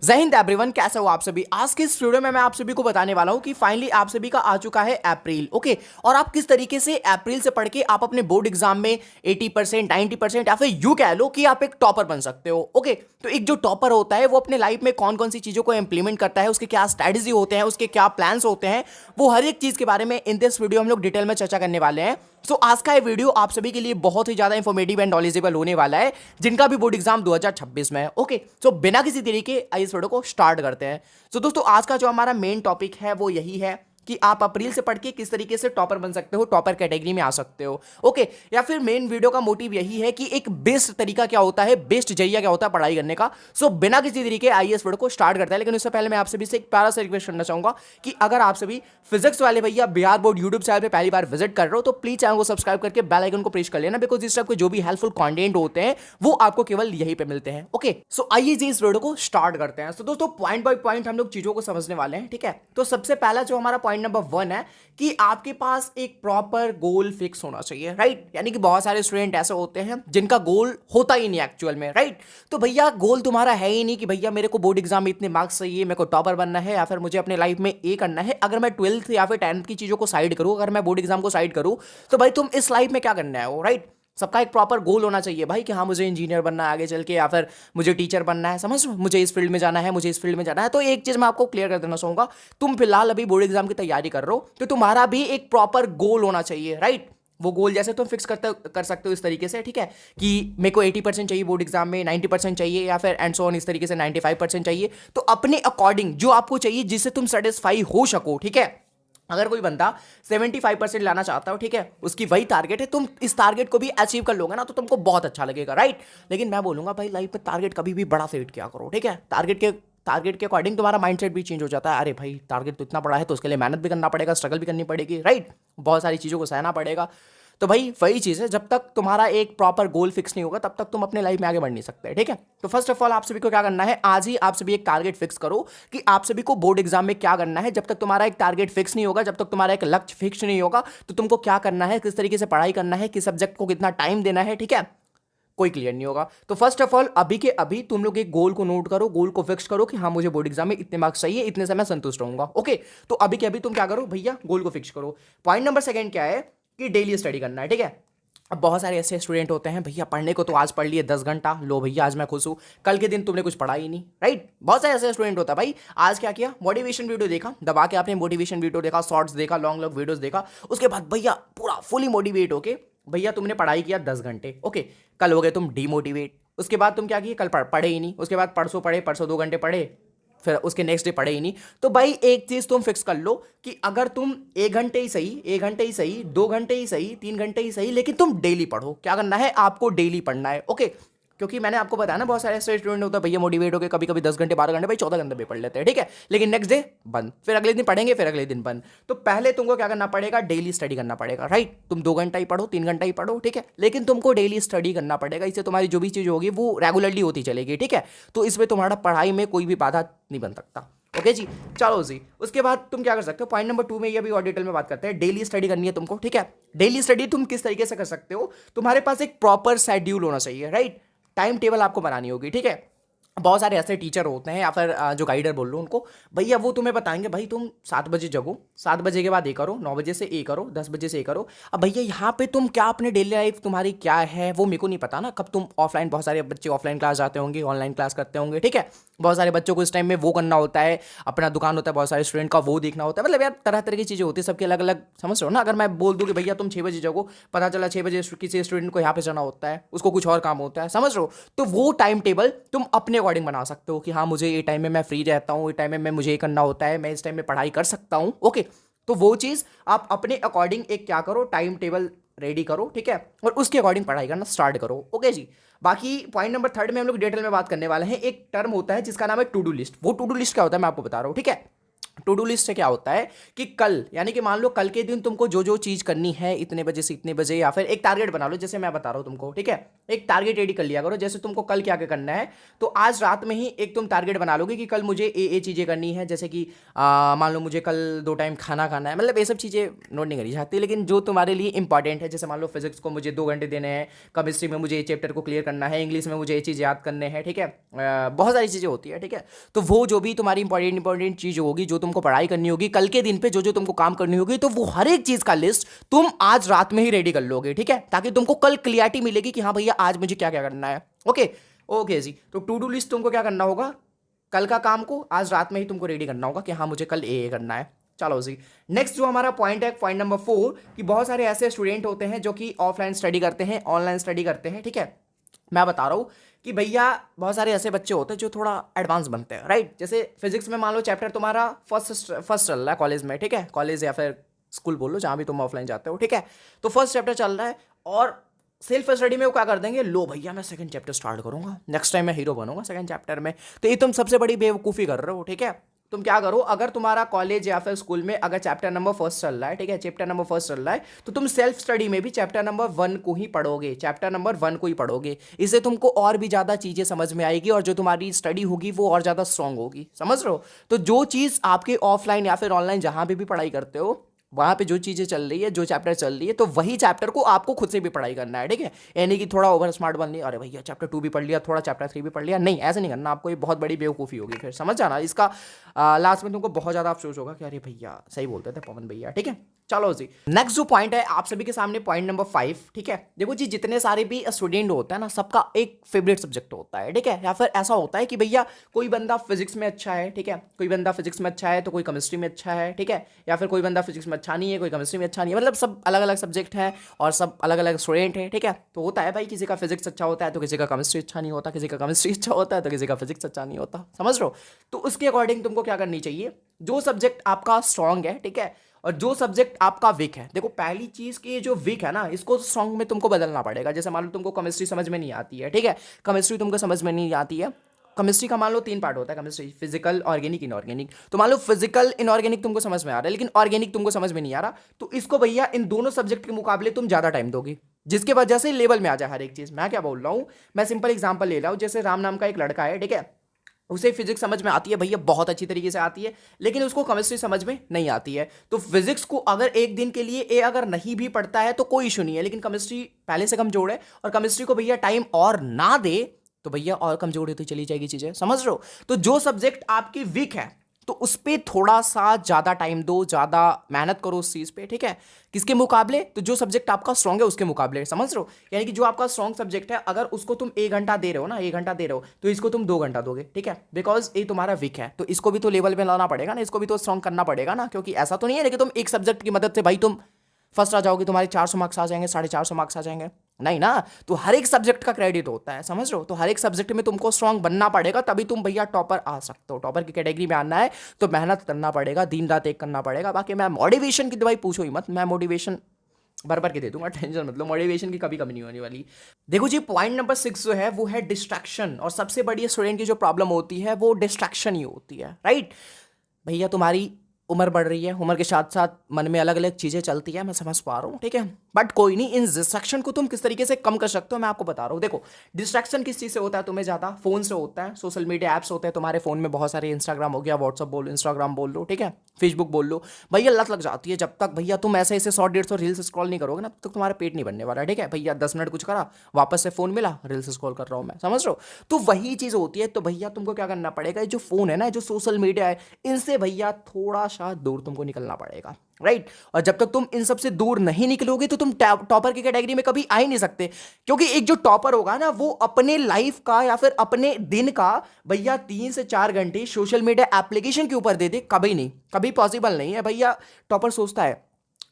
जय हिंद एवरीवन, कैसे हो आप सभी। आज के इस वीडियो में मैं आप सभी को बताने वाला हूं कि फाइनली आप सभी का आ चुका है अप्रैल। ओके, और आप किस तरीके से अप्रैल से पढ़ के आप अपने बोर्ड एग्जाम में 80% 90% या फिर यू कह लो कि आप एक टॉपर बन सकते हो। ओके, तो एक जो टॉपर होता है वो अपने लाइफ में कौन कौन सी चीजों को इंप्लीमेंट करता है, उसके क्या स्ट्रेटेजी होते हैं, उसके क्या प्लान्स होते हैं, वो हर एक चीज के बारे में इन दिस वीडियो हम लोग डिटेल में चर्चा करने वाले हैं। सो आज का ये वीडियो आप सभी के लिए बहुत ही ज्यादा इंफॉर्मेटिव एंड नॉलेजेबल होने वाला है, जिनका भी बोर्ड एग्जाम 2026 में है। ओके, सो बिना किसी तरीके इस वीडियो को स्टार्ट करते हैं। सो दोस्तों, आज का जो हमारा मेन टॉपिक है वो यही है कि आप अप्रैल से पढ़ के किस तरीके से टॉपर बन सकते हो, टॉपर कैटेगरी में आ सकते हो। ओके, या फिर मेन वीडियो का मोटिव यही है कि एक बेस्ट तरीका क्या होता है, बेस्ट जरिया क्या होता है पढ़ाई करने का। सो बिना किसी तरीके आइए इस वीडियो को स्टार्ट करते हैं। लेकिन उससे पहले मैं आप सभी से एक प्यारा सा रिक्वेस्ट करना चाहूंगा कि अगर आप सभी फिजिक्स वाले भैया बिहार बोर्ड यूट्यूब चैनल पे पहली बार विजिट कर रहे हो तो प्लीज चैनल को सब्सक्राइब करके बेल आइकन को प्रेस कर लेना, बिकॉज इस टाइप के जो भी हेल्पफुल कंटेंट होते हैं वो आपको केवल यहीं पे मिलते हैं। ओके, सो आइए जी इस वीडियो को स्टार्ट करते हैं। सो दोस्तों, पॉइंट बाय पॉइंट हम लोग चीजों को समझने वाले हैं, ठीक है। तो सबसे पहला जो हमारा पॉइंट नंबर 1 है कि आपके पास एक प्रॉपर गोल फिक्स होना चाहिए, राइट। यानी कि बहुत सारे स्टूडेंट ऐसे होते हैं जिनका गोल होता ही नहीं एक्चुअल में, राइट। तो भैया गोल तुम्हारा है ही नहीं कि भैया मेरे को बोर्ड एग्जाम में इतने मार्क्स चाहिए, मेरे को टॉपर बनना है, या फिर मुझे अपने लाइफ में ए करना है। अगर मैं 12th या फिर 10th की चीजों को साइड करूं, अगर मैं बोर्ड एग्जाम को साइड करूं, तो भाई तुम इस लाइफ में क्या करना है वो, राइट। सबका एक प्रॉपर गोल होना चाहिए भाई कि हाँ मुझे इंजीनियर बनना है आगे चल के, या फिर मुझे टीचर बनना है, समझ लो, मुझे इस फील्ड में जाना है, मुझे इस फील्ड में जाना है। तो एक चीज मैं आपको क्लियर कर देना चाहूंगा, तुम फिलहाल अभी बोर्ड एग्जाम की तैयारी कर रहे हो तो तुम्हारा भी एक प्रॉपर गोल होना चाहिए, राइट। वो गोल जैसे तुम फिक्स कर सकते हो इस तरीके से, ठीक है, कि मेरे को 80% चाहिए बोर्ड एग्जाम में, 90% चाहिए, या फिर एंड सो ऑन इस तरीके से 95% चाहिए। तो अपने अकॉर्डिंग जो आपको चाहिए, जिससे तुम सेटिस्फाई हो सको, ठीक है। अगर कोई बंदा 75% लाना चाहता हो, ठीक है, उसकी वही टारगेट है, तुम इस टारगेट को भी अचीव कर लोगे ना तो तुमको बहुत अच्छा लगेगा, राइट। लेकिन मैं बोलूंगा भाई लाइफ में टारगेट कभी भी बड़ा सेट किया करो, ठीक है। टारगेट के अकॉर्डिंग तुम्हारा माइंडसेट भी चेंज हो जाता है। अरे भाई टारगेट तो इतना बड़ा है तो उसके लिए मेहनत भी करना पड़ेगा, स्ट्रगल भी करनी पड़ेगी, राइट। बहुत सारी चीज़ों को सहना पड़ेगा। तो भाई वही चीज़ है, जब तक तुम्हारा एक प्रॉपर गोल फिक्स नहीं होगा तब तक तुम अपने लाइफ में आगे बढ़ नहीं सकते, ठीक है। तो फर्स्ट ऑफ ऑल आप सभी को क्या करना है, आज ही आप सभी एक टारगेट फिक्स करो कि आप सभी को बोर्ड एग्जाम में क्या करना है। जब तक तुम्हारा एक टारगेट फिक्स नहीं होगा, जब तक तुम्हारा एक लक्ष्य फिक्स नहीं होगा, तो तुमको क्या करना है, किस तरीके से पढ़ाई करना है, किस सब्जेक्ट को कितना टाइम देना है, ठीक है, कोई क्लियर नहीं होगा। तो फर्स्ट ऑफ ऑल अभी के अभी तुम लोग एक गोल को नोट करो, गोल को फिक्स करो कि हाँ मुझे बोर्ड एग्जाम में इतने मार्क्स चाहिए, इतने से मैं संतुष्ट रहूंगा। ओके, तो अभी के अभी तुम क्या करो भैया, गोल को फिक्स करो। पॉइंट नंबर सेकंड क्या है कि डेली स्टडी करना है, ठीक है। अब बहुत सारे ऐसे स्टूडेंट होते हैं भैया पढ़ने को तो आज पढ़ लिए 10 घंटा, लो भैया आज मैं खुश हूँ, कल के दिन तुमने कुछ पढ़ा ही नहीं, राइट। बहुत सारे ऐसे स्टूडेंट होता है भाई, आज क्या किया, मोटिवेशन वीडियो देखा, दबा के आपने मोटिवेशन वीडियो देखा, शॉर्ट्स देखा, लॉन्ग लॉन्ग वीडियोस देखा, उसके बाद भैया पूरा फुली मोटिवेट होके भैया तुमने पढ़ाई किया 10 घंटे, ओके, कल हो गए तुम डीमोटिवेट। उसके बाद तुम क्या किए, कल पढ़े ही नहीं, उसके बाद परसों पढ़े, परसों 2 घंटे पढ़े, फिर उसके नेक्स्ट डे पढ़े ही नहीं। तो भाई एक चीज तुम फिक्स कर लो कि अगर तुम 1 घंटे ही सही, 1 घंटे ही सही, 2 घंटे ही सही, 3 घंटे ही सही, लेकिन तुम डेली पढ़ो। क्या करना है, आपको डेली पढ़ना है, ओके। क्योंकि मैंने आपको बताया ना, बहुत सारे ऐसे स्टूडेंट होते हैं भैया मोटिवेट होकर कभी कभी 10 घंटे 12 घंटे, भाई 14 घंटे भी पढ़ लेते हैं, ठीक है, लेकिन नेक्स्ट डे बंद, फिर अगले दिन पढ़ेंगे, फिर अगले दिन बंद। तो पहले तुमको क्या करना पड़ेगा, डेली स्टडी करना पड़ेगा, राइट। तुम 2 घंटा ही पढ़ो, 3 घंटा ही पढ़ो, ठीक है, लेकिन तुमको डेली स्टडी करना पड़ेगा। इससे तुम्हारी जो भी चीज़ होगी वो रेगुलरली होती चलेगी, ठीक है। तो इसमें तुम्हारा पढ़ाई में कोई भी बाधा नहीं बन सकता। ओके जी, चलो जी। उसके बाद तुम क्या कर सकते हो, पॉइंट नंबर 2 में ये भी और डिटेल में बात करते हैं। डेली स्टडी करनी है तुमको, ठीक है। डेली स्टडी तुम किस तरीके से कर सकते हो, तुम्हारे पास एक प्रॉपर शेड्यूल होना चाहिए, राइट। टाइम टेबल आपको बनानी होगी, ठीक है। बहुत सारे ऐसे टीचर होते हैं या फिर जो गाइडर बोल लो उनको, भैया वो तुम्हें बताएंगे भाई तुम 7 बजे जगो, 7 बजे के बाद ए करो, 9 बजे से ए करो, 10 बजे से ए करो। अब भैया यहाँ पे तुम क्या, अपने डेली लाइफ तुम्हारी क्या है वो मेरे को नहीं पता ना, कब तुम ऑफलाइन, बहुत सारे बच्चे ऑफलाइन क्लास जाते होंगे, ऑनलाइन क्लास करते होंगे, ठीक है। बहुत सारे बच्चों को इस टाइम में वो करना होता है, अपना दुकान होता है, बहुत सारे स्टूडेंट का वो देखना होता है, मतलब यार तरह तरह की चीज़ें होती है, सबके अलग अलग, समझ रहे हो ना। अगर मैं बोल दूँ कि भैया तुम 6 बजे जगो, पता चला 6 बजे किसी स्टूडेंट को यहाँ पे जाना होता है, उसको कुछ और काम होता है, समझ रहे हो। तो वो टाइम टेबल तुम अपने अकॉर्डिंग बना सकते हो कि हाँ मुझे ये टाइम में मैं फ्री रहता हूँ, ये टाइम में मुझे ये करना होता है, मैं इस टाइम में पढ़ाई कर सकता हूँ, ओके। तो वो चीज़ आप अपने अकॉर्डिंग एक क्या करो, टाइम टेबल रेडी करो, ठीक है, और उसके अकॉर्डिंग पढ़ाई करना स्टार्ट करो, ओके जी। बाकी पॉइंट नंबर 3 में हम लोग डिटेल में बात करने वाले हैं। एक टर्म होता है जिसका नाम है टू डू लिस्ट। वो टू डू लिस्ट क्या होता है मैं आपको बता रहा हूँ, ठीक है। टू डू लिस्ट से क्या होता है कि कल, यानी कि मान लो कल के दिन तुमको जो जो चीज़ करनी है इतने बजे से इतने बजे, या फिर एक टारगेट बना लो, जैसे मैं बता रहा हूँ तुमको, ठीक है, एक टारगेट रेडी कर लिया करो, जैसे तुमको कल क्या क्या करना है, तो आज रात में ही एक तुम टारगेट बना लोगे कि कल मुझे ए चीज़ें करनी है, जैसे कि मान लो मुझे कल 2 टाइम खाना खाना है, मतलब ये सब चीज़ें नोट नहीं करी जाती, लेकिन जो तुम्हारे लिए इंपॉर्टेंट है, जैसे मान लो फिजिक्स को मुझे 2 घंटे देने हैं, केमिस्ट्री में मुझे ये चैप्टर को क्लियर करना है, इंग्लिश में मुझे ये चीज़ याद करने हैं, ठीक है, बहुत सारी चीज़ें होती है, ठीक है। तो वो जो भी तुम्हारी इंपॉर्टेंट चीज़ होगी, जो तुमको पढ़ाई करनी होगी कल के दिन पे, जो जो तुमको काम करनी होगी, तो वो हर एक चीज़ का लिस्ट तुम आज रात में ही रेडी कर लोगे, ठीक है, ताकि तुमको कल क्लियरिटी मिलेगी कि हाँ भैया आज मुझे क्या क्या करना है। ओके ओके जी। तो टू डू लिस्ट तुमको क्या करना होगा, कल का काम को आज रात में ही तुमको रेडी करना होगा कि हाँ मुझे कल ए करना है। चलो जी, नेक्स्ट जो हमारा पॉइंट है, पॉइंट नंबर 4, कि बहुत सारे ऐसे स्टूडेंट होते हैं जो कि ऑफलाइन स्टडी करते हैं, ऑनलाइन स्टडी करते हैं, ठीक है। मैं बता रहा हूँ कि भैया बहुत सारे ऐसे बच्चे होते हैं जो थोड़ा एडवांस बनते हैं, राइट। जैसे फिजिक्स में मान लो चैप्टर तुम्हारा फर्स्ट चल रहा है कॉलेज में, ठीक है, कॉलेज या फिर स्कूल बोल लो जहाँ भी तुम ऑफलाइन जाते हो, ठीक है। तो फर्स्ट चैप्टर चल रहा है और सेल्फ स्टडी में वो क्या कर देंगे, लो भैया मैं सेकंड चैप्टर स्टार्ट करूंगा, नेक्स्ट टाइम मैं हीरो बनूंगा सेकंड चैप्टर में। तो ये तुम सबसे बड़ी बेवकूफ़ी कर रहे हो, ठीक है। तुम क्या करो, अगर तुम्हारा कॉलेज या फिर स्कूल में अगर चैप्टर नंबर फर्स्ट चल रहा है, ठीक है, चैप्टर नंबर फर्स्ट चल रहा है, तो तुम सेल्फ स्टडी में भी चैप्टर नंबर 1 को ही पढ़ोगे, चैप्टर नंबर 1 को ही पढ़ोगे। इससे तुमको और भी ज़्यादा चीज़ें समझ में आएगी और जो तुम्हारी स्टडी होगी वो और ज़्यादा स्ट्रांग होगी, समझ रहे हो। तो जो चीज़ आपके ऑफलाइन या फिर ऑनलाइन जहाँ भी पढ़ाई करते हो, वहाँ पे जो चीज़ें चल रही है, जो चैप्टर चल रही है, तो वही चैप्टर को आपको खुद से भी पढ़ाई करना है, ठीक है। यानी कि थोड़ा ओवर स्मार्ट बन लिया, अरे भैया चैप्टर 2 भी पढ़ लिया, थोड़ा चैप्टर 3 भी पढ़ लिया, नहीं ऐसे नहीं करना आपको, ये बहुत बड़ी बेवकूफ़ी होगी, फिर समझ जाना इसका लास्ट में तुमको बहुत ज़्यादा अफसोस होगा कि अरे भैया सही बोलते थे पवन भैया, ठीक है। चलो जी, नेक्स्ट जो पॉइंट है आप सभी के सामने, पॉइंट नंबर 5, ठीक है। देखो जी, जितने सारे भी स्टूडेंट होते हैं ना, सबका एक फेवरेट सब्जेक्ट होता है, ठीक है, या फिर ऐसा होता है कि भैया कोई बंदा फिजिक्स में अच्छा है, ठीक है, कोई बंदा फिजिक्स में अच्छा है तो कोई केमिस्ट्री में अच्छा है, ठीक है, या फिर कोई बंदा फिजिक्स में अच्छा नहीं है, कोई केमिस्ट्री में अच्छा नहीं है, मतलब सब अलग अलग सब्जेक्ट हैं और सब अलग अलग स्टूडेंट हैं, ठीक है। तो होता है भाई, किसी का फिजिक्स अच्छा होता है तो किसी का केमिस्ट्री अच्छा नहीं होता, किसी का केमिस्ट्री अच्छा होता है तो किसी का फिजिक्स अच्छा नहीं होता, समझ रहे हो। तो उसके अकॉर्डिंग तुमको क्या करनी चाहिए, जो सब्जेक्ट आपका स्ट्रांग है, ठीक है, और जो सब्जेक्ट आपका वीक है, देखो पहली चीज की जो वीक है ना, इसको स्ट्रांग में तुमको बदलना पड़ेगा। जैसे मान लो तुमको केमिस्ट्री समझ में नहीं आती है, ठीक है, केमिस्ट्री तुमको समझ में नहीं आती है, केमिस्ट्री का मान लो 3 पार्ट होता है केमिस्ट्री, फिजिकल, ऑर्गेनिक, इनऑर्गेनिक। तो मान लो फिजिकल इनऑर्गेनिक तुमको समझ में आ रहा है लेकिन ऑर्गेनिक तुमको समझ में नहीं आ रहा, तो इसको भैया इन दोनों सब्जेक्ट के मुकाबले तुम ज्यादा टाइम दोगे, जिसके वजह से लेवल में आ जाए हर एक चीज। मैं क्या बोल रहा हूँ, मैं सिंपल एग्जांपल ले रहा हूँ, जैसे राम नाम का एक लड़का है, ठीक है, उसे फिजिक्स समझ में आती है भैया, बहुत अच्छी तरीके से आती है, लेकिन उसको केमिस्ट्री समझ में नहीं आती है। तो फिजिक्स को अगर एक दिन के लिए ए अगर नहीं भी पढ़ता है तो कोई इशू नहीं है, लेकिन केमिस्ट्री पहले से कमजोर है और केमिस्ट्री को भैया टाइम और ना दे तो भैया और कमजोर होती चली जाएगी चीजें, समझ रहे हो। तो जो सब्जेक्ट आपकी वीक है तो उस पर थोड़ा सा ज़्यादा टाइम दो, ज़्यादा मेहनत करो उस चीज़ पे, ठीक है। किसके मुकाबले, तो जो सब्जेक्ट आपका स्ट्रॉन्ग है उसके मुकाबले, समझ रहे हो। यानी कि जो आपका स्ट्रॉन्ग सब्जेक्ट है, अगर उसको तुम 1 घंटा दे रहे हो ना, 1 घंटा दे रहे हो, तो इसको तुम 2 घंटा दोगे, ठीक है, बिकॉज ये तुम्हारा वीक है। तो इसको भी तो लेवल में लाना पड़ेगा ना, इसको भी तो स्ट्रॉन्ग करना पड़ेगा ना, क्योंकि ऐसा तो नहीं है कि तुम एक सब्जेक्ट की मदद से भाई तुम फर्स्ट आ जाओगे, तुम्हारे 400 मार्क्स आ जाएंगे, 450 मार्क्स आ जाएंगे, नहीं ना। तो हर एक सब्जेक्ट का क्रेडिट होता है, समझ रहे हो। तो हर एक सब्जेक्ट में तुमको स्ट्रांग बनना पड़ेगा, तभी तुम भैया टॉपर आ सकते हो। टॉपर की कैटेगरी में आना है तो मेहनत करना पड़ेगा, दिन रात एक करना पड़ेगा। बाकी मैं मोटिवेशन की दवाई पूछो ही मत, मैं मोटिवेशन भर भर के दे दूंगा, टेंशन मतलब मोटिवेशन की कभी कमी नहीं होने वाली। देखो जी, पॉइंट नंबर 6 जो है वो है डिस्ट्रैक्शन, और सबसे बड़ी स्टूडेंट की जो प्रॉब्लम होती है वो डिस्ट्रैक्शन ही होती है, राइट। भैया तुम्हारी उम्र बढ़ रही है, उम्र के साथ साथ मन में अलग अलग चीज़ें चलती है, मैं समझ पा रहा हूँ, ठीक है, बट कोई नहीं, इन डिस्ट्रैक्शन को तुम किस तरीके से कम कर सकते हो मैं आपको बता रहा हूँ। देखो, डिस्ट्रैक्शन किस चीज़ से होता है, तुम्हें ज़्यादा फोन से होता है, सोशल मीडिया ऐप्स होते हैं तुम्हारे फोन में, बहुत सारे, इंस्टाग्राम हो गया, व्हाट्सअप बोल लो, इंस्टाग्राम बोल लो, ठीक है, फेसबुक बोल लो, भैया लत लग जाती है। जब तक भैया तुम ऐसे ऐसे 100-150 रील्स स्क्रॉल नहीं करोगे ना, तब तक तुम्हारा पेट नहीं बनने वाला, ठीक है। भैया 10 मिनट कुछ करा, वापस से फोन मिला, रील्स स्क्रॉल कर रहा हूँ मैं, समझ रहे हो। तो वही चीज़ होती है। तो भैया तुमको क्या करना पड़ेगा, जो फोन है ना, जो सोशल मीडिया है, इनसे भैया थोड़ा सा दूर तुमको निकलना पड़ेगा, राइट। और जब तक तुम इन सबसे दूर नहीं निकलोगे तो तुम टॉपर की कैटेगरी में कभी आ ही नहीं सकते, क्योंकि एक जो टॉपर होगा ना, वो अपने लाइफ का या फिर अपने दिन का भैया 3 से 4 घंटे सोशल मीडिया एप्लीकेशन के ऊपर दे दे, कभी नहीं, कभी पॉसिबल नहीं है भैया। टॉपर सोचता है,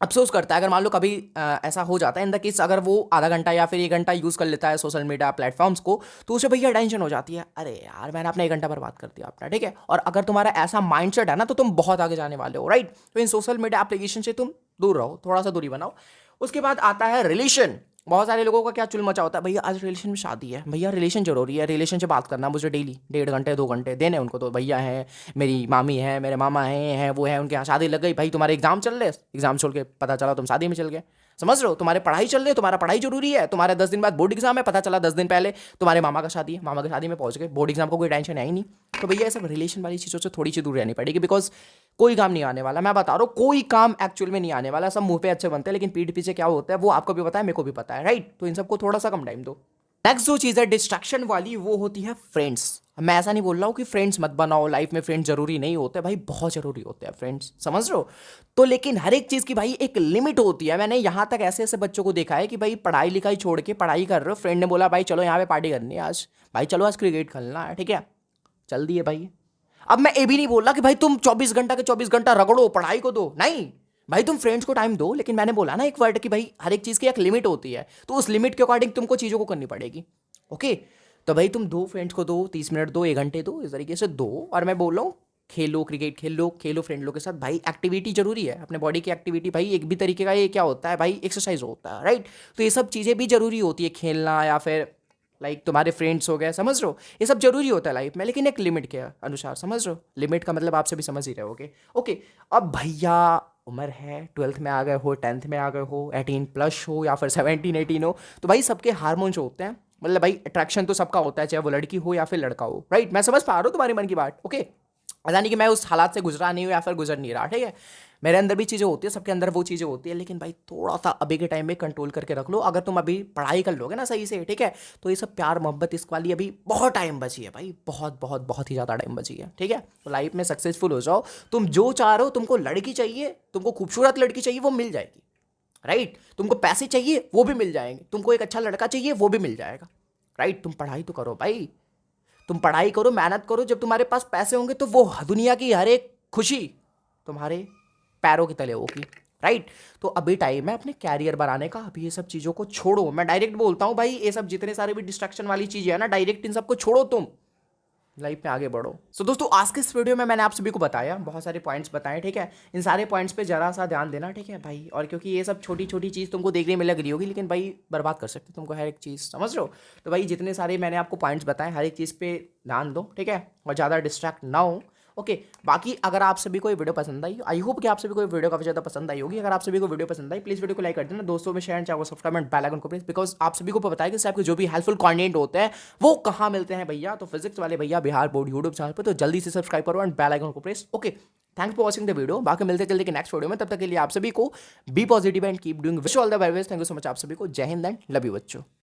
अफसोस करता है, अगर मान लो कभी ऐसा हो जाता है इन द केस, अगर वो आधा घंटा या फिर 1 घंटा यूज़ कर लेता है सोशल मीडिया प्लेटफॉर्म्स को, तो उसे भैया टेंशन हो जाती है, अरे यार मैंने अपना 1 घंटा बर्बाद कर दिया अपना, ठीक है। और अगर तुम्हारा ऐसा माइंडसेट है ना, तो तुम बहुत आगे जाने वाले हो, राइट। तो इन सोशल मीडिया एप्लीकेशन से तुम दूर रहो, थोड़ा सा दूरी बनाओ। उसके बाद आता है रिलेशन। बहुत सारे लोगों का क्या चुल मचा होता है, भैया आज रिलेशन में शादी है, भैया रिलेशन जरूरी है, रिलेशन से बात करना मुझे डेली 1.5 घंटे 2 घंटे देने उनको, तो भैया है, मेरी मामी है, मेरे मामा हैं वो है, उनके यहाँ शादी लग गई, भाई तुम्हारे एग्जाम चल रहे, एग्जाम छोड़ के पता चला तुम शादी में चल गए, समझ रहे हो, तुम्हारे पढ़ाई चल रही है, तुम्हारा पढ़ाई जरूरी है, तुम्हारे 10 दिन बाद बोर्ड एग्जाम है, पता चला 10 दिन पहले तुम्हारे मामा का शादी है, मामा की शादी में पहुंच गए, बोर्ड एग्जाम को कोई टेंशन है ही नहीं। तो भैया ये सब रिलेशन वाली चीज़ों से थोड़ी सी दूर रहनी पड़ेगी, बिकॉज कोई काम नहीं आने वाला, मैं बता रहा हूँ कोई काम एक्चुअल में नहीं आने वाला, सब मुंह पे अच्छे बनते हैं लेकिन पीठ पीछे क्या होता है वो आपको भी पता है, मेरे को भी पता है, राइट। तो इन सबको थोड़ा सा कम टाइम दो। नेक्स्ट जो चीज़ है डिस्ट्रैक्शन वाली, वो होती है फ्रेंड्स। मैं ऐसा नहीं बोल रहा हूँ कि फ्रेंड्स मत बनाओ, लाइफ में फ्रेंड्स जरूरी नहीं होते भाई, बहुत जरूरी होते हैं फ्रेंड्स, समझ रहे हो। तो लेकिन हर एक चीज़ की भाई एक लिमिट होती है। मैंने यहाँ तक ऐसे ऐसे बच्चों को देखा है कि भाई पढ़ाई लिखाई छोड़ के पढ़ाई कर रहे हो, फ्रेंड ने बोला भाई चलो यहाँ पे पार्टी करनी है आज, भाई चलो आज क्रिकेट खेलना है, ठीक है, चल दिए भाई। अब मैं ये भी नहीं बोल रहा कि भाई तुम 24 घंटा के 24 घंटा रगड़ो, पढ़ाई को दो, नहीं भाई, तुम फ्रेंड्स को टाइम दो, लेकिन मैंने बोला ना एक वर्ड कि भाई हर एक चीज़ की एक लिमिट होती है, तो उस लिमिट के अकॉर्डिंग तुमको चीज़ों को करनी पड़ेगी, ओके। तो भाई तुम दो फ्रेंड्स को दो, 30 मिनट दो, 1 घंटे दो, इस तरीके से दो। और मैं बोल रहा हूँ खेलो, क्रिकेट खेलो, खेलो फ्रेंड लोग के साथ, भाई एक्टिविटी जरूरी है, अपने बॉडी की एक्टिविटी, भाई एक भी तरीके का ये क्या होता है भाई, एक्सरसाइज होता है, राइट। तो ये सब चीज़ें भी जरूरी होती है, खेलना या फिर लाइक तुम्हारे फ्रेंड्स हो गए, समझ रहे हो, ये सब जरूरी होता है लाइफ में, लेकिन एक लिमिट के अनुसार, समझ रहे हो। लिमिट का मतलब आप सभी समझ ही रहे होगे, ओके। अब भैया उम्र है, 12th में आ गए हो, 10th में आ गए हो, 18+ हो या फिर 17-18 हो, तो भाई सबके हार्मोन्स होते हैं, मतलब भाई अट्रैक्शन तो सबका होता है, चाहे वो लड़की हो या फिर लड़का हो, राइट। मैं समझ पा रहा हूँ तुम्हारे मन की बात, ओके। पता नहीं कि मैं उस हालात से गुजरा नहीं हूँ या फिर गुजर नहीं रहा, ठीक है। मेरे अंदर भी चीज़ें होती है, सबके अंदर वो चीज़ें होती है, लेकिन भाई थोड़ा सा अभी के टाइम में कंट्रोल करके रख लो। अगर तुम अभी पढ़ाई कर लोगे ना सही से, ठीक है, तो ये सब प्यार मोहब्बत इस वाली अभी बहुत टाइम बची है भाई, बहुत बहुत बहुत ही ज़्यादा टाइम बची है, ठीक है। तो लाइफ में सक्सेसफुल हो जाओ, तुम जो चाह रहे हो, तुमको लड़की चाहिए, तुमको खूबसूरत लड़की चाहिए, वो मिल जाएगी, राइट। तुमको पैसे चाहिए वो भी मिल जाएंगे, तुमको एक अच्छा लड़का चाहिए वो भी मिल जाएगा, राइट। तुम पढ़ाई तो करो भाई, तुम पढ़ाई करो, मेहनत करो, जब तुम्हारे पास पैसे होंगे तो वो दुनिया की हर एक खुशी तुम्हारे पैरों के तले होगी, राइट। तो अभी टाइम है अपने कैरियर बनाने का, अभी ये सब चीज़ों को छोड़ो। मैं डायरेक्ट बोलता हूँ भाई, ये सब जितने सारे भी डिस्ट्रैक्शन वाली चीज़ें है ना, डायरेक्ट इन सबको छोड़ो, तुम लाइफ में आगे बढ़ो। सो दोस्तों आज के इस वीडियो में मैंने आप सभी को बताया, बहुत सारे पॉइंट्स बताए, ठीक है। इन सारे पॉइंट्स पे जरा सा ध्यान देना, ठीक है भाई। और क्योंकि ये सब छोटी छोटी चीज़ तुमको देखने में लग रही होगी, लेकिन भाई बर्बाद कर सकते तुमको हर एक चीज़, समझ रहे हो। तो भाई जितने सारे मैंने आपको पॉइंट्स बताए, हर एक चीज़ पे ध्यान दो, ठीक है, और ज़्यादा डिस्ट्रैक्ट ना हो, ओके। बाकी अगर आप सभी को ये वीडियो पसंद आई, आई होप कि आप सभी को ये वीडियो काफी ज्यादा पसंद आई होगी। अगर आप सभी को वीडियो पसंद आई, प्लीज वीडियो को लाइक कर देना, दोस्तों में शेयर, चाहे सब्सक्राइब एंड बेल आइकन को प्रेस, बिकॉज आप सभी को पता है कि इस टाइप के जो भी हेल्पफुल कंटेंट होते हैं वो कहाँ मिलते हैं भैया, तो फिजिक्स वाले भैया बिहार बोर्ड यूट्यूब चैनल पर। तो जल्दी से सब्सक्राइब करो एंड बेल आइकन को press, okay. Thanks for watching the video, बाकी मिलते जल्दी के नेक्स्ट वीडियो में, तब तक के लिए आप सभी को be positive and keep doing, wish all the very best. Thank you so much आप सभी को, जय हिंद एंड लव यू बच्चों।